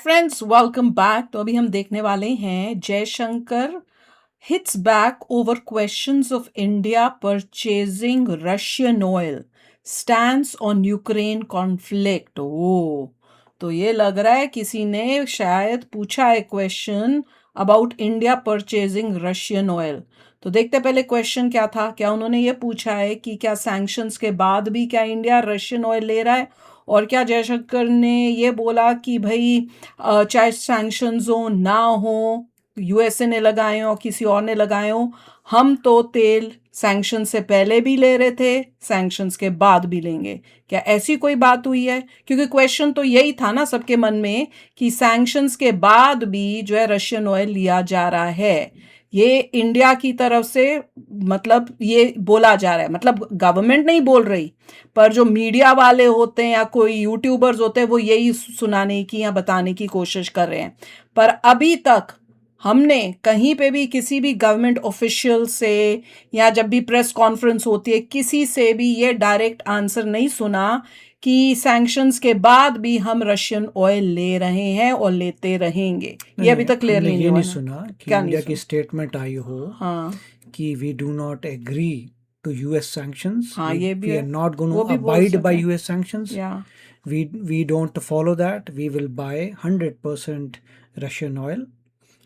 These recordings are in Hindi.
Friends, welcome back. तो अभी हम देखने वाले हैं Jaishankar hits back over questions of India purchasing Russian oil, stands on Ukraine conflict. ओ, तो ये लग रहा है किसी ने शायद पूछा है question about India purchasing Russian oil. तो देखते पहले क्वेश्चन क्या था। क्या उन्होंने ये पूछा है कि क्या सैंक्शंस के बाद भी क्या इंडिया रशियन ऑयल ले रहा है, और क्या जयशंकर ने ये बोला कि भाई चाहे सैंक्शंस हो ना हो, यूएसए ने लगाए हो किसी और ने लगाए हो, हम तो तेल सैंक्शन से पहले भी ले रहे थे, सैंक्शंस के बाद भी लेंगे। क्या ऐसी कोई बात हुई है? क्योंकि क्वेश्चन तो यही था ना सबके मन में कि सैंक्शंस के बाद भी जो है रशियन ऑयल लिया जा रहा है। ये इंडिया की तरफ से मतलब ये बोला जा रहा है, मतलब गवर्नमेंट नहीं बोल रही, पर जो मीडिया वाले होते हैं या कोई यूट्यूबर्स होते हैं वो यही सुनाने की या बताने की कोशिश कर रहे हैं। पर अभी तक हमने कहीं पे भी किसी भी गवर्नमेंट ऑफिशियल से या जब भी प्रेस कॉन्फ्रेंस होती है किसी से भी ये डायरेक्ट आंसर नहीं सुना कि सैंक्शंस के बाद भी हम रशियन ऑयल ले रहे हैं और लेते रहेंगे। ये अभी तक क्लियरली हमने नहीं ये हुआ नहीं ना। सुना कि क्या नहीं इंडिया की सुना? स्टेटमेंट आई हो हाँ कि we do not agree to US sanctions, हाँ, ये भी वी आर है, नॉट गोइंग वो टू भी बोल अबाइड बाय सके। यूएस सैंक्शंस, या we don't follow that, we will buy 100% Russian oil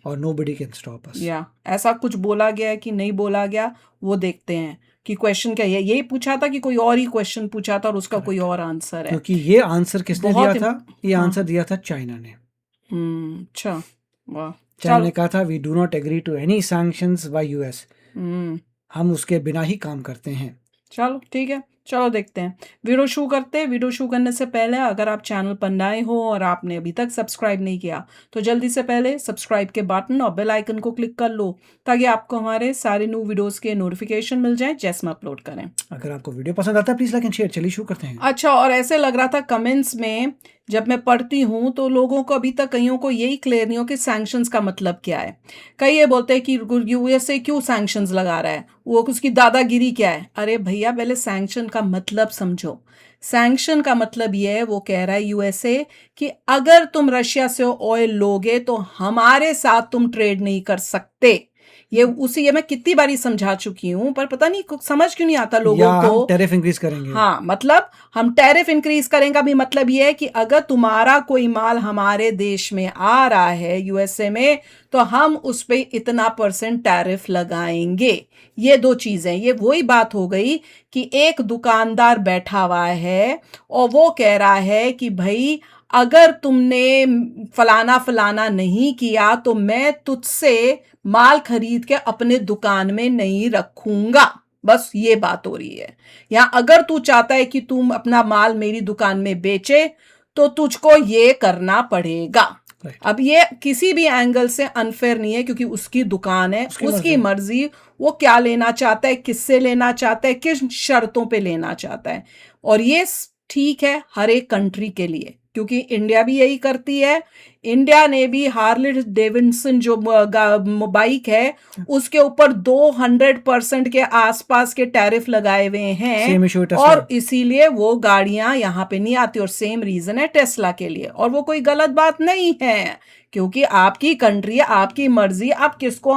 और nobody can stop us। ऐसा कुछ बोला गया है कि नहीं बोला गया, वो देखते हैं कि क्वेश्चन क्या है। यही पूछा था कि कोई और ही क्वेश्चन पूछा था और उसका कोई और आंसर है। क्योंकि ये आंसर किसने बहुत दिया था? ये हाँ। आंसर दिया था चाइना ने। अच्छा, वाह। चाइना चल ने कहा था we do not agree to any sanctions by US, हम उसके बिना ही काम करते हैं। चलो ठीक है, चलो देखते हैं। वीडियो शुरू करते हैं। वीडियो शुरू करने से पहले अगर आप चैनल पर नए हो और आपने अभी तक सब्सक्राइब नहीं किया तो जल्दी से पहले सब्सक्राइब के बटन और बेल आइकन को क्लिक कर लो ताकि आपको हमारे सारे न्यू वीडियोस के नोटिफिकेशन मिल जाए जैसे हम अपलोड करें। अगर आपको वीडियो पसंद आता है प्लीज लाइक एंड शेयर। चलिए शुरू करते हैं। अच्छा, और ऐसे लग रहा था कमेंट्स में जब मैं पढ़ती हूँ तो लोगों को अभी तक कईयों को यही क्लियर नहीं हो कि सैंक्शंस का मतलब क्या है। कई ये बोलते हैं कि यूएसए क्यों सैंक्शंस लगा रहा है, वो उसकी दादागिरी क्या है। अरे भैया, पहले सैंक्शन का मतलब समझो। सैंक्शन का मतलब ये है, वो कह रहा है यूएसए कि अगर तुम रशिया से ऑयल लोगे तो हमारे साथ तुम ट्रेड नहीं कर सकते। ये मैं कितनी बारी समझा चुकी हूँ, पर पता नहीं कुछ समझ क्यों नहीं आता लोगों को। हम टैरिफ इंक्रीज करेंगे। हाँ, मतलब हम टैरिफ इंक्रीज करेंगे भी मतलब ये है कि अगर तुम्हारा कोई माल हमारे देश में आ रहा है यूएसए में तो हम उस पे इतना % टैरिफ लगाएंगे। ये दो चीजें, ये वही बात हो गई कि एक दुकानदार बैठा हुआ है और वो कह रहा है कि भाई अगर तुमने फलाना फलाना नहीं किया तो मैं तुझसे माल खरीद के अपने दुकान में नहीं रखूंगा। बस ये बात हो रही है। या अगर तू चाहता है कि तुम अपना माल मेरी दुकान में बेचे तो तुझको ये करना पड़ेगा। अब ये किसी भी एंगल से अनफेयर नहीं है क्योंकि उसकी दुकान है, उसकी मर्जी, वो क्या लेना चाहता है, किससे लेना चाहता है, किस शर्तों पे लेना चाहता है। और ये ठीक है हर एक कंट्री के लिए, क्योंकि इंडिया भी यही करती है। इंडिया ने भी हार्ले डेविडसन जो बाइक है उसके ऊपर 200% के आसपास के टैरिफ लगाए हुए हैं और इसीलिए वो गाड़ियां यहाँ पे नहीं आती। और सेम रीजन है टेस्ला के लिए, और वो कोई गलत बात नहीं है क्योंकि आपकी कंट्री, आपकी मर्जी, आप किसको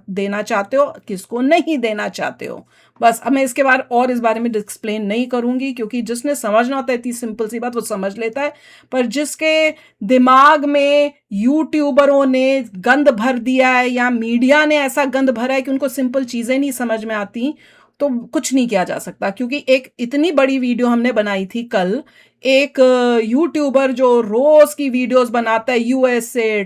देना चाहते हो, किसको नहीं देना चाहते हो। बस अब मैं इसके बाद और इस बारे में एक्सप्लेन नहीं करूंगी क्योंकि जिसने समझना होता है इतनी सिंपल सी बात वो समझ लेता है, पर जिसके दिमाग में यूट्यूबरों ने गंद भर दिया है या मीडिया ने ऐसा गंद भरा है कि उनको सिंपल चीजें नहीं समझ में आती, तो कुछ नहीं किया जा सकता। क्योंकि एक इतनी बड़ी वीडियो हमने बनाई थी कल, एक यूट्यूबर जो रोज की वीडियोस बनाता है यूएसए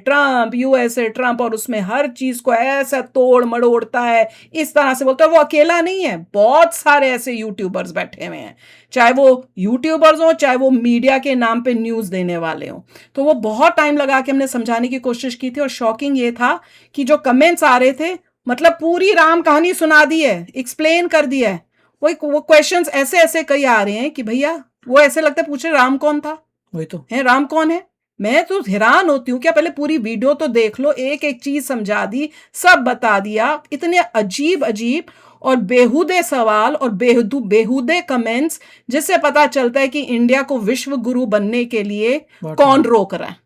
ट्रम्प और उसमें हर चीज को ऐसा तोड़ मड़ोड़ता है, इस तरह से बोलता है। वो अकेला नहीं है, बहुत सारे ऐसे यूट्यूबर्स बैठे हुए हैं, चाहे वो यूट्यूबर्स हो चाहे वो मीडिया के नाम पे न्यूज देने वाले हो। तो वो बहुत टाइम लगा के हमने समझाने की कोशिश की थी और शॉकिंग ये था कि जो कमेंट्स आ रहे थे, मतलब पूरी राम कहानी सुना दी है, एक्सप्लेन कर दिया है। वो क्वेश्चंस ऐसे ऐसे कई आ रहे हैं कि भैया वो ऐसे लगता है पूछे राम कौन था, वही तो है राम कौन है। मैं तो हैरान होती हूँ, क्या पहले पूरी वीडियो तो देख लो, एक एक चीज समझा दी, सब बता दिया। इतने अजीब अजीब और बेहुदे सवाल और बेहुदे कमेंट्स, जिससे पता चलता है कि इंडिया को विश्व गुरु बनने के लिए कौन रोक रहा है।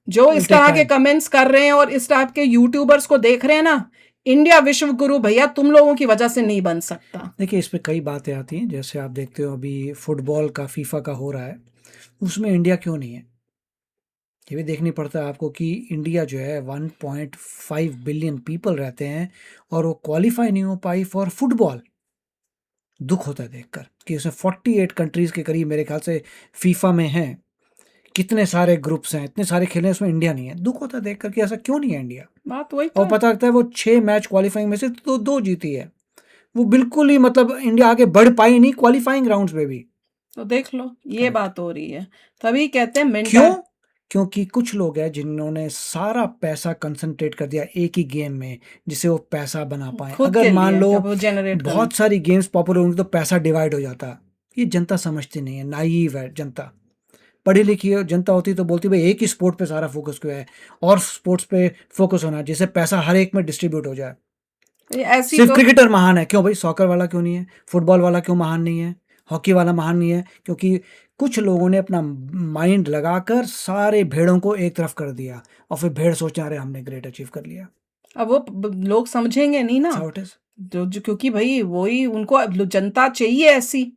जो It'll इस take तरह के time. कमेंट्स कर रहे हैं और इस टाइप के यूट्यूबर्स को देख रहे हैं ना, इंडिया विश्व गुरु भैया तुम लोगों की वजह से नहीं बन सकता। देखिए, इस पे कई बातें आती हैं, जैसे आप देखते हो अभी फुटबॉल का फीफा का हो रहा है, उसमें इंडिया क्यों नहीं है? ये भी देखनी पड़ता है आपको कि इंडिया जो है 1.5 बिलियन पीपल रहते हैं और वो क्वालिफाई नहीं हो पाई फॉर फुटबॉल। दुख होता है देखकर कि उसमें 48 कंट्रीज़ के करीब मेरे ख्याल से फीफा में हैं। कितने सारे ग्रुप्स हैं, इतने सारे खेले हैं, उसमें इंडिया नहीं है। दुख होता है देखकर कि ऐसा क्यों नहीं है इंडिया। बात वही तो और है। पता लगता है वो 6 मैच क्वालिफाइंग में से तो 2 जीती है। वो बिल्कुल ही मतलब इंडिया आगे बढ़ पाई नहीं क्वालिफाइंग राउंड्स में भी। तो देख लो, ये करेक्ट। बात हो रही है। तभी कहते हैं क्यों? मेंटा क्योंकि कुछ लोग हैं जिन्होंने सारा पैसा कंसंट्रेट कर दिया एक ही गेम में, जिससे वो पैसा बना पाएँ। खुद अगर के मान लिए लो जब वो जनरेट करें। बहुत सारी गेम्स पॉपुलर होंगी तो पैसा डिवाइड हो जाता। ये जनता समझती नहीं है, नाइव है जनता। पढ़ी लिखी जनता होती तो बोलती भाई एक ही स्पोर्ट पे सारा फोकस क्यों है, और स्पोर्ट्स पे फोकस होना जिससे पैसा हर एक में डिस्ट्रीब्यूट हो जाए। ये ऐसी सिर्फ तो क्रिकेटर महान है, क्यों भाई सॉकर वाला क्यों नहीं है? फुटबॉल वाला क्यों महान नहीं है? हॉकी वाला महान नहीं है? क्योंकि कुछ लोगों ने अपना माइंड लगाकर सारे भेड़ों को एक तरफ कर दिया और फिर भेड़ सोचने अरे हमने ग्रेट अचीव कर लिया। अब वो लोग समझेंगे नहीं ना, That's how it is. जो क्योंकि भाई वही उनको अब जनता चाहिए ऐसी।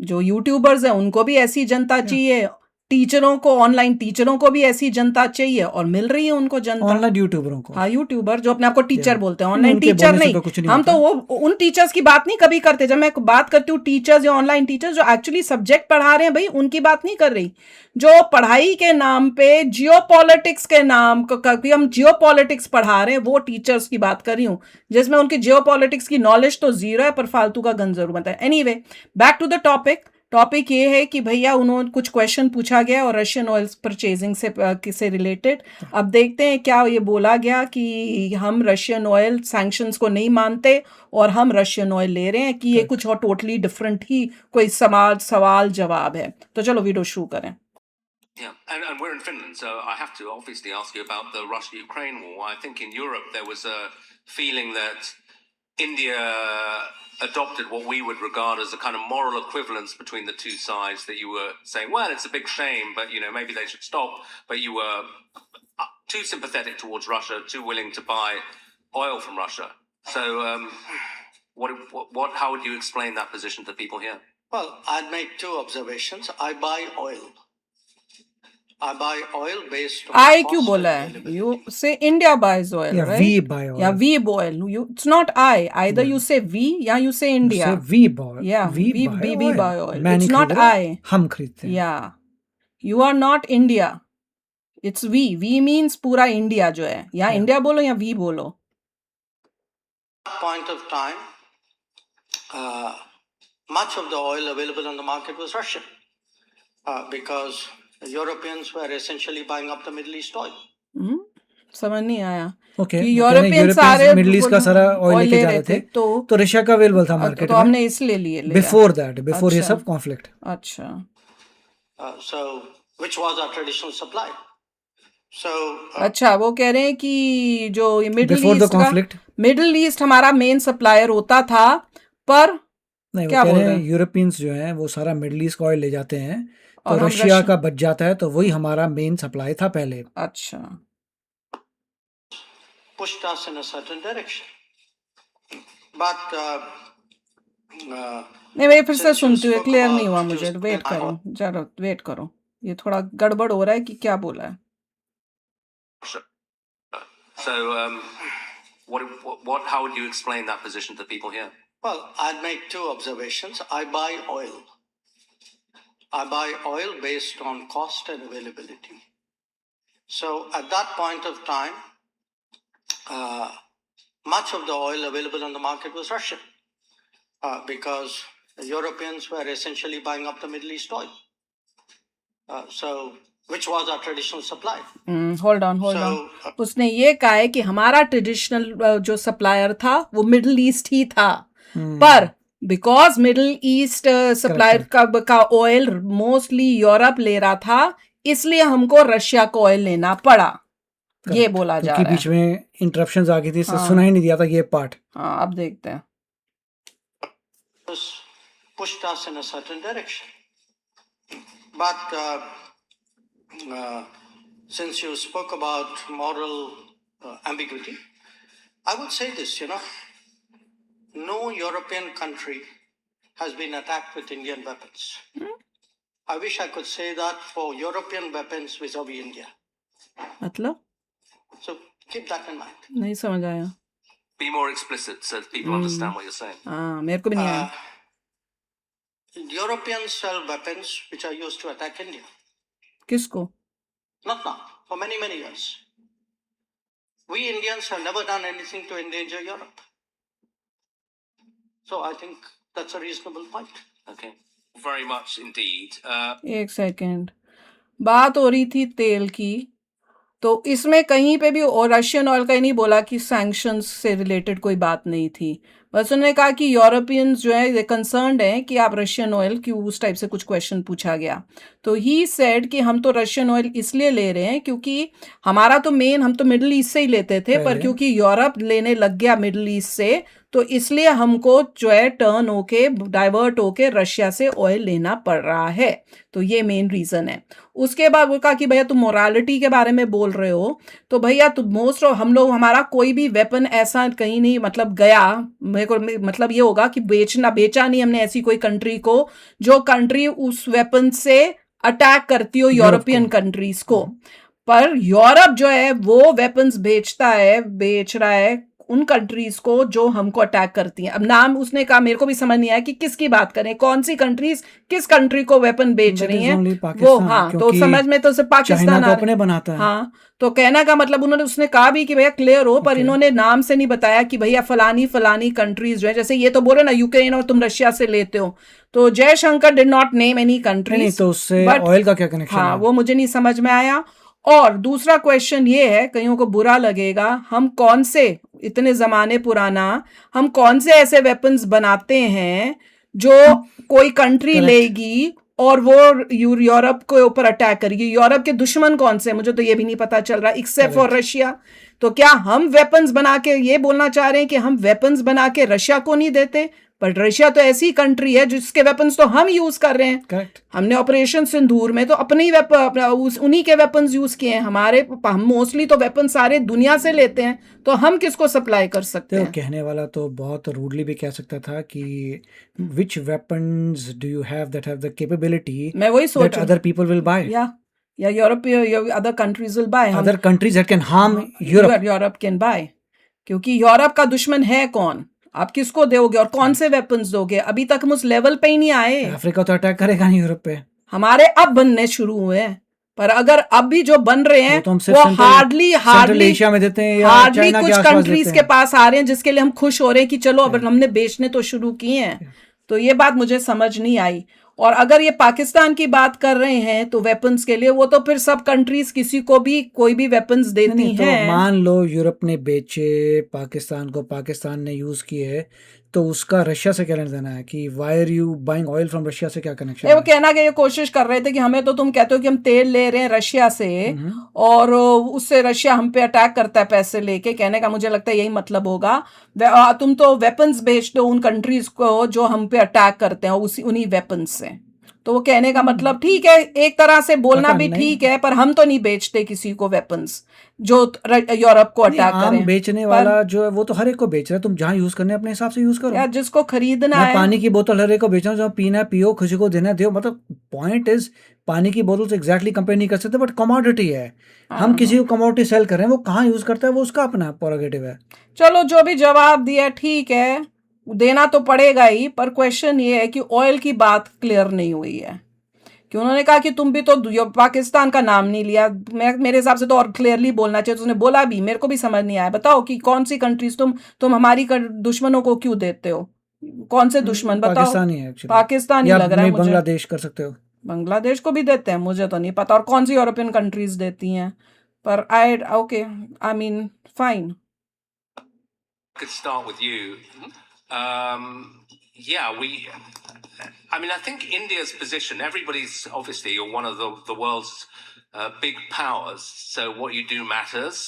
जो यूट्यूबर्स हैं उनको भी ऐसी जनता Yeah. चाहिए, टीचरों को, ऑनलाइन टीचरों को भी ऐसी जनता चाहिए, और मिल रही है उनको जनता। ऑनलाइन यूट्यूबरों को। हाँ, यूट्यूबर जो अपने आप को टीचर Yeah. बोलते हैं, नहीं, ऑनलाइन उनके टीचर बोलने से नहीं। तो कुछ नहीं हम तो होता। वो उन टीचर्स की बात नहीं कभी करते। जब मैं बात करती हूँ टीचर्स या ऑनलाइन टीचर्स जो एक्चुअली सब्जेक्ट पढ़ा रहे हैं, भाई उनकी बात नहीं कर रही। जो पढ़ाई के नाम पे जियोपॉलिटिक्स के नाम कभी हम जियोपॉलिटिक्स पढ़ा रहे हैं, वो टीचर्स की बात कर रही हूँ, जिसमें उनकी जियोपॉलिटिक्स की नॉलेज तो जीरो है, पर फालतू का गन जरूर बनता है। Anyway, back to the topic ये है कि भैया उन्होंने कुछ क्वेश्चन पूछा गया और रशियन ऑयल परचेजिंग से रिलेटेड। अब देखते हैं क्या ये बोला गया कि हम रशियन ऑयल सैंक्शंस को नहीं मानते और हम रशियन ऑयल ले रहे हैं, कि ये कुछ और टोटली डिफरेंट ही कोई सवाल जवाब है। तो चलो वीडियो शुरू करें। Yeah, and we're in Finland, so I have to obviously ask you about the Russia-Ukraine war. I think in Europe there was a feeling that India adopted what we would regard as a kind of moral equivalence between the two sides, that you were saying, well, it's a big shame, but, you know, maybe they should stop. But you were too sympathetic towards Russia, too willing to buy oil from Russia. So how would you explain that position to people here? Well, I'd make two observations. I buy oil. I buy oil based on I cost क्यों and बोला है? availability. You say India buys oil, Yeah, right? we buy oil. Yeah, we buy oil. It's not I. Either you say we, या you say India. से we buy. Yeah, we we buy oil. मैं It's नहीं not खरीद रहा, I. हम खरीदते हैं। Yeah, you are not India. It's we. We means पूरा इंडिया जो है। या इंडिया बोलो या we बोलो। Point of time, much of the oil available on the market was Russian, because Europeans were essentially buying up the Middle East oil. समझ नहीं आया ओके, कि यूरोपियन सारे मिडिल ईस्ट का सारा ऑयल लेके जा रहे थे, तो रशिया का अवेलेबल था मार्केट तो में। हमने इसलिए लिए लिया। बिफोर ये सब कॉन्फ्लिक्ट। अच्छा, So which was our traditional supply. So अच्छा, वो कह रहे हैं कि जो मिडिल ईस्ट हमारा मेन सप्लायर होता था, पर नहीं, क्या वो कह बोल रहे रहे हैं यूरोपियंस जो हैं वो सारा मिडिल ईस्ट का ऑयल ले जाते हैं, तो और हम रशिया का बच जाता है, तो वही हमारा मेन सप्लाई था पहले। अच्छा, pushed us in a certain direction. But नहीं, मैं फिर से सुनती हूँ, क्लियर नहीं हुआ मुझे। वेट करो जरा, वेट करो, ये थोड़ा गड़बड़ हो रहा है कि क्या बोला है। So how would you explain that position to people here? well, I'd make two observations. I buy oil. I buy oil based on cost and availability. So at that point of time, much of the oil available on the market was Russian, because Europeans were essentially buying up the Middle East oil. So which was our traditional supply. Hold on उसने ये कहा है कि हमारा ट्रेडिशनल जो सप्लायर था वो मिडिल ईस्ट ही था, पर बिकॉज मिडिल ईस्ट सप्लायर का ऑयल मोस्टली यूरोप ले रहा था, इसलिए हमको रशिया का ऑयल लेना पड़ा। ये बोला जा रहा है। बीच में इंटरप्शंस आ गई थी, सुना ही नहीं दिया था ये पार्ट। हाँ, अब देखते हैं। pushed us in a certain direction. But since you spoke about moral ambiguity, I would say this, no European country has been attacked with Indian weapons. I wish I could say that for European weapons vis-a-vis India. मतलब So keep that in mind. नहीं समझ आया. Be more explicit so that people understand what you're saying. हाँ, मेरे को भी नहीं आया. Europeans sell weapons which are used to attack India. किसको? Not now, for many, many years. We Indians have never done anything to endanger Europe. So I think that's a reasonable point. Okay. Very much indeed. एक सेकेंड. बात हो रही थी तेल की, तो इसमें कहीं पे भी और रशियन ऑयल का ही नहीं बोला कि सैंक्शंस से रिलेटेड कोई बात नहीं थी. बस उन्होंने कहा कि यूरोपियंस जो है कंसर्न्ड हैं कि आप रशियन ऑयल क्यों, उस टाइप से कुछ क्वेश्चन पूछा गया. तो ही सेड कि हम तो रशियन ऑयल इसलिए ले रहे हैं क्योंकि हमारा तो मेन, हम तो मिडिल ईस्ट से ही लेते थे, पर क्योंकि यूरोप लेने लग गया मिडिल ईस्ट से, तो इसलिए हमको जो है टर्न होके, डाइवर्ट होके रशिया से ऑयल लेना पड़ रहा है. तो ये मेन रीज़न है. उसके बाद वो कहा कि भैया तुम मोरालिटी के बारे में बोल रहे हो, तो भैया तुम मोस्ट ऑफ हम लोग, हमारा कोई भी वेपन ऐसा कहीं नहीं मतलब गया, मेरे को मतलब ये होगा कि बेचा नहीं हमने ऐसी कोई कंट्री को जो कंट्री उस वेपन से अटैक करती हो यूरोपियन कंट्रीज को. पर यूरोप जो है वो वेपन्स बेच रहा है उन कंट्रीज को जो हमको अटैक करती हैं. अब नाम उसने कहा, मेरे को भी समझ नहीं आया कि किसकी बात करें, कौन सी कंट्रीज किस कंट्री को वेपन बेच रही हैं वो. हाँ, तो समझ में तो सिर्फ पाकिस्तान अपने बनाता है. हाँ, तो कहना का मतलब उसने कहा भी कि भैया क्लियर हो, पर इन्होंने नाम से नहीं बताया कि भैया फलानी कंट्रीज जो है, जैसे ये तो बोले ना यूक्रेन और तुम रशिया से लेते हो, तो Jaishankar did not name any countries. तो उससे ऑयल का क्या कनेक्शन? हाँ, वो मुझे नहीं समझ में आया. और दूसरा क्वेश्चन ये है, कईयों को बुरा लगेगा, हम कौन से इतने जमाने पुराना हम कौन से ऐसे वेपन्स बनाते हैं जो कोई कंट्री लेगी और वो यूरोप के ऊपर अटैक करेगी. यूरोप के दुश्मन कौन से, मुझे तो ये भी नहीं पता चल रहा, एक्सेप्ट फॉर रशिया. तो क्या हम वेपन्स बना के ये बोलना चाह रहे हैं कि हम वेपन्स बना के रशिया को नहीं देते? पर रशिया तो ऐसी कंट्री है जिसके वेपन्स तो हम यूज कर रहे हैं. करेक्ट. हमने ऑपरेशन सिंदूर में तो अपने ही उन्हीं के वेपन्स यूज किए हैं. हम मोस्टली तो वेपन सारे दुनिया से लेते हैं, तो हम किसको सप्लाई कर सकते हैं? कहने वाला तो बहुत रूडली भी कह सकता था कि which weapons do you have that have the capability मैं वही सोच that other people will buy? या Europe, other countries will buy. Other countries that can harm Europe. Europe can buy, क्योंकि यूरोप का दुश्मन है कौन? आप किसको दोगे और कौन से वेपन्स दोगे? अभी तक हम उस लेवल पे ही नहीं आए. अफ्रीका तो अटैक करेगा नहीं यूरोप पे. हमारे अब बनने शुरू हुए हैं, पर अगर अब भी जो बन रहे हैं वो हार्डली एशिया में देते हैं, हार्डली कुछ कंट्रीज के पास आ रहे हैं जिसके लिए हम खुश हो रहे हैं कि चलो अब हमने बेचने तो शुरू किए हैं. तो ये बात मुझे समझ नहीं आई. और अगर ये पाकिस्तान की बात कर रहे हैं तो वेपन्स के लिए, वो तो फिर सब कंट्रीज किसी को भी कोई भी वेपन्स देती हैं. तो मान लो यूरोप ने बेचे पाकिस्तान को, पाकिस्तान ने यूज किए, तो उसका रशिया से क्या लेना देना है? कि why are you buying oil from Russia से क्या कनेक्शन है? वो कहना कि ये कोशिश कर रहे थे कि हमें तो, तुम कहते हो कि हम तेल ले रहे हैं रशिया से और उससे रशिया हम पे अटैक करता है पैसे लेके. कहने का मुझे लगता है यही मतलब होगा. तुम तो वेपन्स बेच दो उन कंट्रीज को जो हम पे अटैक करते हैं उन्हीं वेपन्स से. तो वो कहने का मतलब ठीक है, एक तरह से बोलना भी ठीक है, पर हम तो नहीं बेचते किसी को वेपन्स जो यूरोप को अटैक करें. बेचने वाला जो है वो तो हर एक को बेच रहा है. तुम जहाँ यूज करने अपने हिसाब से यूज करो. यार जिसको खरीदना है, पानी की बोतल हर एक को बेच रहा हूँ, जहाँ पीना है पियो, खुशी को देना दो. मतलब पॉइंट इज, पानी की बोतल से एग्जैक्टली कंपेयर नहीं कर सकते, बट कमोडिटी है. हम किसी को कमोडिटी सेल कर रहे हैं, वो कहाँ यूज करता है वो उसका अपना प्रोरोगेटिव है. चलो जो भी जवाब दिया ठीक है, देना तो पड़ेगा ही. पर क्वेश्चन ये है कि ऑयल की बात क्लियर नहीं हुई है कि उन्होंने कहा कि तुम भी तो पाकिस्तान का नाम नहीं लिया. मेरे हिसाब से तो और क्लियरली बोलना चाहिए. उसने बोला भी, मेरे को भी समझ नहीं आया. बताओ कि कौन सी कंट्रीज तुम हमारी दुश्मनों को क्यों देते हो? कौन से दुश्मन बताओ? पाकिस्तानी लग रहा है मुझे. बांग्लादेश कर सकते हो. बांग्लादेश को भी देते हैं, मुझे तो नहीं पता. और कौन सी यूरोपियन कंट्रीज देती हैं? पर I mean fine. Could start with you. I think India's position, everybody's obviously, you're one of the world's big powers, so what you do matters.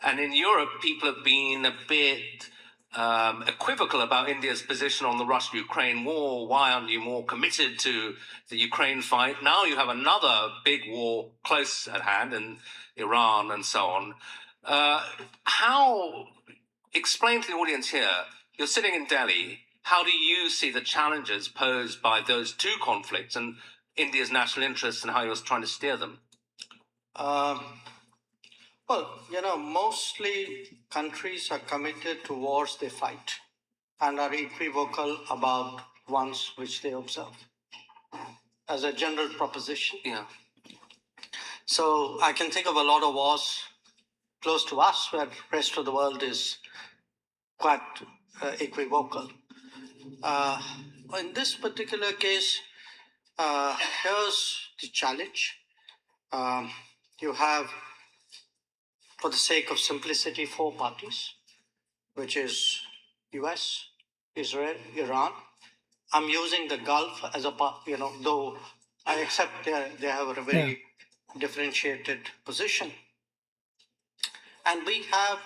And in Europe, people have been a bit equivocal about India's position on the Russia-Ukraine war. Why aren't you more committed to the Ukraine fight? Now you have another big war close at hand in Iran and so on. Explain to the audience here, you're sitting in Delhi, how do you see the challenges posed by those two conflicts and India's national interests and how you're trying to steer them? Well, mostly countries are committed to wars they fight and are equivocal about ones which they observe as a general proposition. Yeah. So I can think of a lot of wars close to us where the rest of the world is quite equivocal. In this particular case, here's the challenge. You have, for the sake of simplicity, four parties, which is US, Israel, Iran. I'm using the Gulf as a part, though I accept they have a very differentiated position. And we have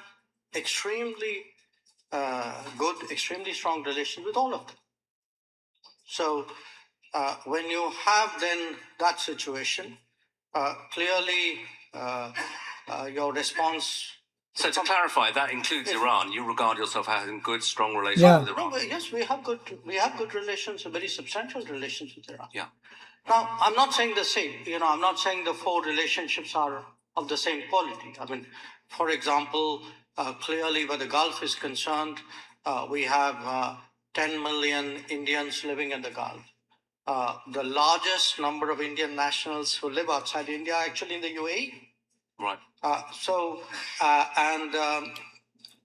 extremely good, extremely strong relations with all of them. So when you have then that situation, clearly your response. So to clarify, that includes Iran. You regard yourself as having good, strong relations with Iran. No, yes, we have good relations, very substantial relations with Iran. Yeah. Now, I'm not saying the same. I'm not saying the four relationships are of the same quality. I mean, for example, clearly where the Gulf is concerned, we have 10 million Indians living in the Gulf. The largest number of Indian nationals who live outside India are actually in the UAE. Right.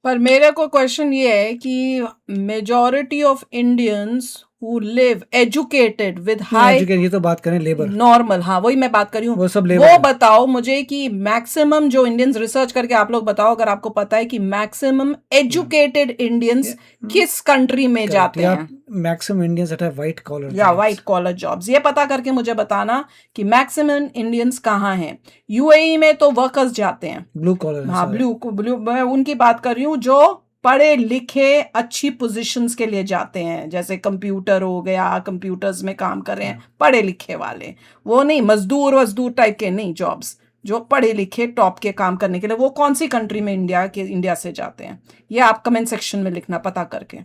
पर मेरे को क्वेश्चन ये है कि majority of Indians who live educated with high, ये तो बात करें लेबर नॉर्मल, हाँ वही मैं बात कर रही हूँ, वो सब लेबर वो है। बताओ मुझे कि मैक्सिमम जो इंडियंस, रिसर्च करके आप लोग बताओ अगर आपको पता है कि मैक्सिमम एजुकेटेड इंडियंस किस कंट्री में जाते हैं, maximum Indians that have white collar या व्हाइट कॉलर जॉब्स, ये पता करके मुझे बताना कि मैक्सिमम इंडियंस कहाँ हैं। यूएई में तो वर्कर्स जाते हैं, ब्लू कॉलर, हाँ ब्लू मैं उनकी बात कर रही हूँ जो पढ़े लिखे अच्छी पोजीशंस के लिए जाते हैं, जैसे कंप्यूटर हो गया, कंप्यूटर्स में काम कर रहे हैं पढ़े लिखे वाले, वो नहीं मजदूर टाइप के नहीं, जॉब्स जो पढ़े लिखे टॉप के काम करने के लिए, वो कौन सी कंट्री में इंडिया से जाते हैं, ये आप कमेंट सेक्शन में लिखना पता करके।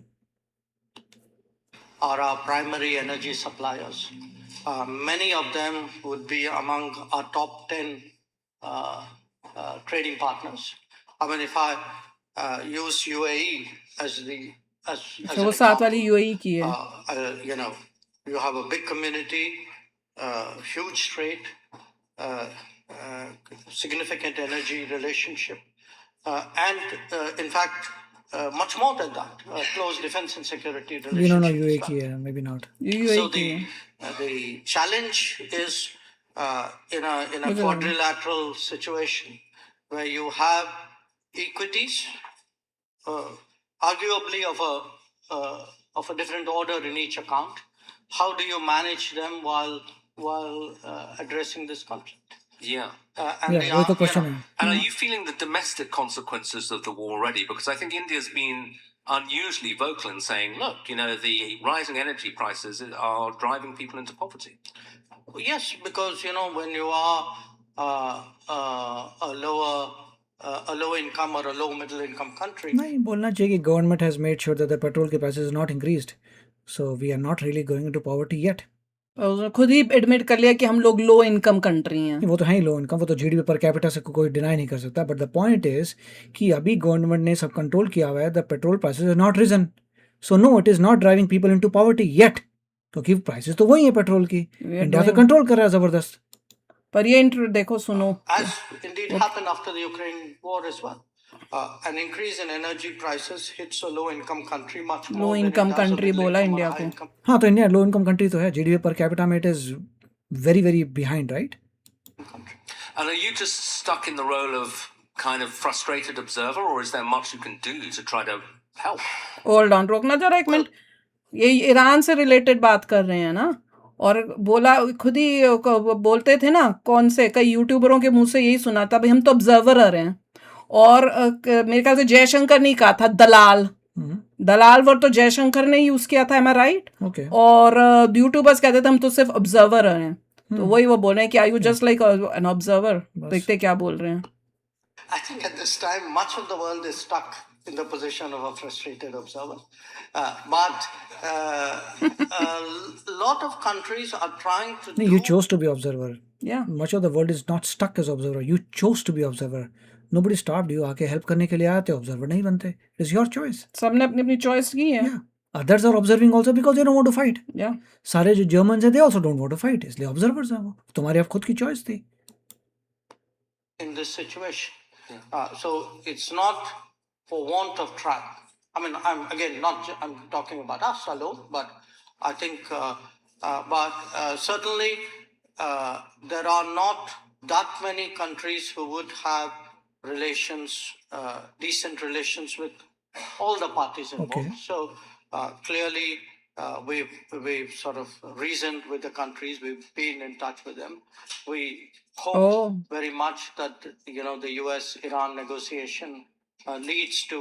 Are our primary energy suppliers. Many of them would be among our top 10 trading partners. I mean, if I use UAE as वो साथ वाली यूएई की है, you have a big community, huge trade, significant energy relationship, and in fact, much more than that, close defense and security relationship. We don't know UAE की है, maybe not. So the challenge is in a quadrilateral situation where you have equities, arguably of a different order in each account. How do you manage them while addressing this conflict? Yeah. वही तो क्वेश्चन है। And are you feeling the domestic consequences of the war already? Because I think India's been unusually vocal in saying, look, the rising energy prices are driving people into poverty. Yes, because, when you are a low income or a low middle income country. नहीं बोलना चाहिए कि government has made sure that the petrol के prices is not increased. So we are not really going into poverty yet. उसने खुद ही एडमिट कर लिया कि हम लोग लो इनकम कंट्री हैं। वो तो है ही लो इनकम, वो तो जीडीपी पर कैपिटा से कोई डिनाई नहीं कर सकता। बट द पॉइंट इज कि अभी गवर्नमेंट ने सब कंट्रोल किया हुआ है, the petrol prices are not reason, so no it is not driving people into poverty yet, क्योंकि प्राइसेस तो वही है पेट्रोल की, इंडिया तो कंट्रोल कर रहा है जबरदस्त। पर ये देखो सुनो, as indeed happened after the Ukraine war as well. An increase in energy prices hits a low income country much more. Low income country बोला इंडिया को। हाँ तो इंडिया लो इनकम कंट्री तो है, जीडीपी पर कैपिटा में it is very very behind, right? And are you just stuck in the role of kind of frustrated observer, or is there much you can do to try to help? Hold on, रोकना जरा एक मिनट, ये ईरान से रिलेटेड बात कर रहे हैं ना, और बोला खुद ही बोलते थे ना, कौन से कई यूट्यूबरों के मुंह से यही सुना था, भाई हम तो ऑब्जर्वर हैं, और मेरे ख्याल से जयशंकर नहीं कहा था दलाल, दलाल वर्ड तो जयशंकर ने यूज किया था, एम आई राइट? ओके और यूट्यूबर्स कहते थे हम तो सिर्फ ऑब्जर्वर हैं, तो वही वो बोल रहे हैं कि I you just like an observer. देखते क्या बोल रहे हैं। I think at this time, much of the world is stuck in the position of a frustrated observer. But a lot of countries are trying to No, do... you chose to be observer. Yeah. Much of the world is not stuck as observer. You chose to be observer. Nobody stopped you. आके help करने के लिए आते observer नहीं बनते. It's your choice. सबने अपनी अपनी चॉइस की है। Yeah. Others are observing also because they don't want to fight. Yeah. सारे जो Germans हैं they also don't want to fight. इसलिए observers हैं वो। तुम्हारी अब खुद की choice थी। in this situation. So it's not for want of trying. I mean, I'm talking about us alone, but I think, certainly there are not that many countries who would have relations, decent relations with all the parties involved. Okay. So clearly, we've sort of reasoned with the countries. We've been in touch with them. We hope very much that the US-Iran negotiation leads to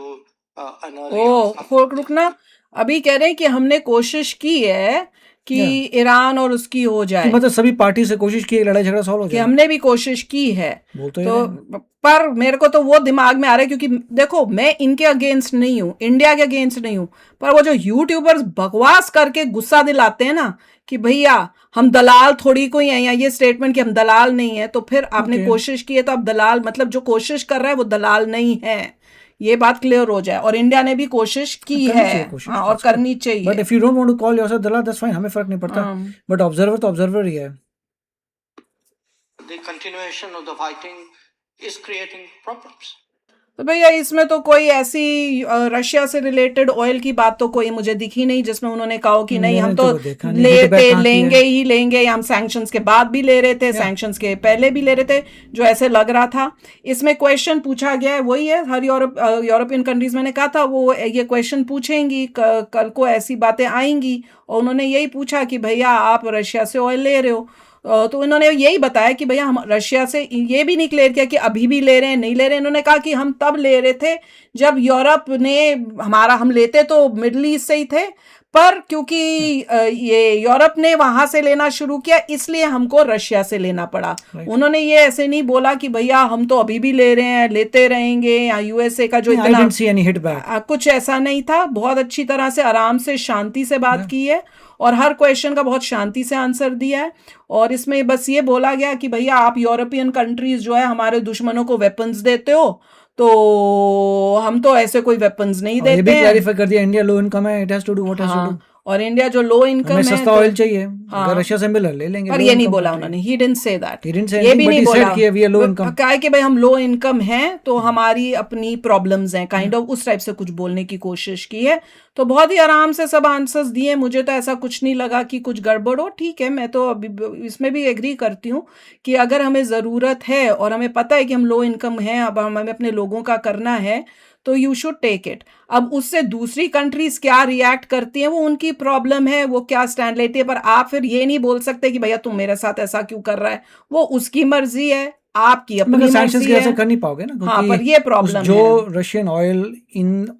an early. रुकना, अभी कह रहे हैं कि हमने कोशिश की है कि ईरान और उसकी हो जाए, मतलब सभी पार्टी से कोशिश की लड़ाई झगड़ा सॉल्व हो कि जाए। हमने भी कोशिश की है। बोलते तो पर मेरे को तो वो दिमाग में आ रहा है, क्योंकि देखो मैं इनके अगेंस्ट नहीं हूँ, इंडिया के अगेंस्ट नहीं हूँ, पर वो जो यूट्यूबर्स बकवास करके गुस्सा दिलाते हैं ना कि भैया हम दलाल थोड़ी कोई हैं, या ये स्टेटमेंट कि हम दलाल नहीं है, तो फिर आपने कोशिश की है तो आप दलाल, मतलब जो कोशिश कर रहा है वो दलाल नहीं है, ये बात क्लियर हो जाए। और इंडिया ने भी कोशिश की है, और करनी चाहिए। But if you don't want to call yourself dalal that's fine, हमें फर्क नहीं पड़ता, बट ऑब्जर्वर तो ऑब्जर्वर ही है। The continuation of the fighting is creating problems. तो भैया इसमें तो कोई ऐसी रशिया से रिलेटेड ऑयल की बात तो कोई मुझे दिखी नहीं जिसमें उन्होंने कहा कि नहीं हम तो लेंगे, या हम सैंक्शंस के बाद भी ले रहे थे, सैंक्शंस के पहले भी ले रहे थे, जो ऐसे लग रहा था। इसमें क्वेश्चन पूछा गया है, वही है हर यूरोपियन कंट्रीज, मैंने कहा था वो ये क्वेश्चन पूछेंगी, कल को ऐसी बातें आएंगी, और उन्होंने यही पूछा कि भैया आप रशिया से ऑयल ले रहे हो, तो इन्होंने यही बताया कि भैया हम रशिया से, ये भी नहीं क्लियर किया कि अभी भी ले रहे हैं नहीं ले रहे हैं। इन्होंने कहा कि हम तब ले रहे थे जब यूरोप ने हम लेते तो मिडिल ईस्ट से ही थे, पर क्योंकि ये यूरोप ने वहां से लेना शुरू किया इसलिए हमको रशिया से लेना पड़ा। उन्होंने ये ऐसे नहीं बोला कि भैया हम तो अभी भी ले रहे हैं, लेते रहेंगे, या यूएसए का जो इतना कुछ ऐसा नहीं था। बहुत अच्छी तरह से आराम से शांति से बात की है, और हर क्वेश्चन का बहुत शांति से आंसर दिया है। और इसमें बस ये बोला गया कि भैया आप यूरोपियन कंट्रीज जो है हमारे दुश्मनों को वेपन्स देते हो, तो हम तो ऐसे कोई वेपन्स नहीं देते हैं। ये भी क्लैरिफाई कर दिया, इंडिया लो इनकम है, it has to do what has to do, और इंडिया जो लो इनकम है, सस्ता ऑयल चाहिए, अगर रशिया से मिला ले लेंगे। पर ये नहीं बोला उन्होंने, ही डिडंट से दैट, ये भी नहीं बोला कि वी आर लो इनकम, कहा कि भाई हम लो इनकम हैं तो हमारी अपनी प्रॉब्लम्स हैं, काइंड ऑफ उस टाइप से कुछ बोलने की कोशिश की है। तो बहुत ही आराम से सब आंसर्स दिए, मुझे तो ऐसा कुछ नहीं लगा कि कुछ गड़बड़ हो। ठीक है, मैं तो अभी इसमें भी एग्री करती हूँ कि अगर हमें ज़रूरत है और हमें पता है कि हम लो इनकम हैं, अब हमें अपने लोगों का करना है, तो यू शुड टेक इट। अब उससे दूसरी कंट्रीज क्या रिएक्ट करती हैं वो उनकी प्रॉब्लम है, वो क्या स्टैंड लेती है, पर आप फिर ये नहीं बोल सकते कि भैया तुम मेरे साथ ऐसा क्यों कर रहा है, वो उसकी मर्जी है, आपकी अपनी मर्जी है। ऐसा कर नहीं पाओगे ना, हाँ, पर ये प्रॉब्लम है। जो Russian oil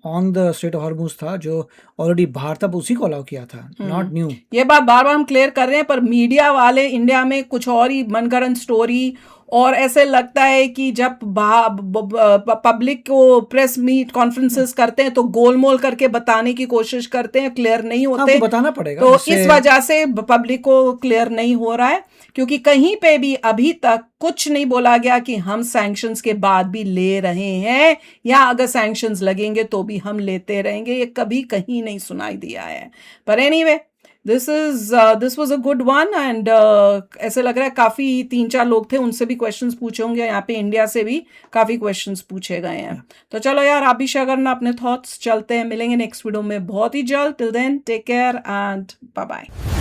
on the straight of Hormuz था, जो ऑलरेडी बाहर था, उसी को अलाउ किया था, नॉट न्यू। ये बात बार बार हम क्लियर कर रहे हैं, पर मीडिया वाले इंडिया में कुछ और ही मनगढ़ंत स्टोरी, और ऐसे लगता है कि जब पब्लिक को प्रेस मीट कॉन्फ्रेंसेस करते हैं तो गोलमोल करके बताने की कोशिश करते हैं, क्लियर नहीं होते, बताना पड़ेगा। तो इस वजह से पब्लिक को क्लियर नहीं हो रहा है, क्योंकि कहीं पे भी अभी तक कुछ नहीं बोला गया कि हम सैंक्शंस के बाद भी ले रहे हैं, या अगर सैंक्शंस लगेंगे तो भी हम लेते रहेंगे, ये कभी कहीं नहीं सुनाई दिया है। पर anyway, this was a good one, and ऐसे लग रहा है काफ़ी 3-4 लोग थे, उनसे भी क्वेश्चंस पूछे होंगे, यहाँ पे इंडिया से भी काफ़ी क्वेश्चंस पूछे गए हैं। तो चलो यार, आप भी शेयर करना अपने थॉट्स। चलते हैं, मिलेंगे नेक्स्ट वीडियो में बहुत ही जल्द। Till then take care and bye bye.